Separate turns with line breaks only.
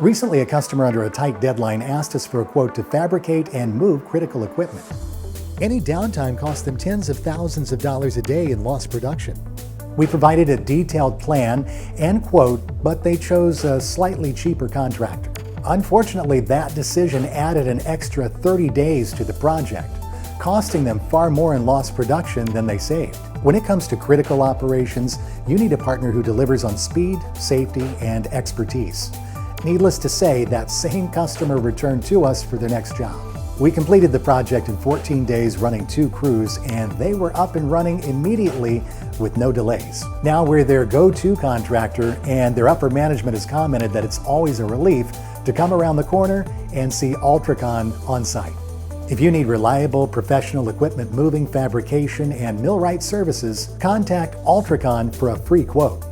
Recently, a customer under a tight deadline asked us for a quote to fabricate and move critical equipment. Any downtime cost them tens of thousands of dollars a day in lost production. We provided a detailed plan and quote, but they chose a slightly cheaper contractor. Unfortunately, that decision added an extra 30 days to the project, costing them far more in lost production than they saved. When it comes to critical operations, you need a partner who delivers on speed, safety, and expertise. Needless to say, that same customer returned to us for their next job. We completed the project in 14 days running 2 crews, and they were up and running immediately with no delays. Now we're their go-to contractor, and their upper management has commented that it's always a relief to come around the corner and see Alltracon on site. If you need reliable professional equipment moving, fabrication, and millwright services, contact Alltracon for a free quote.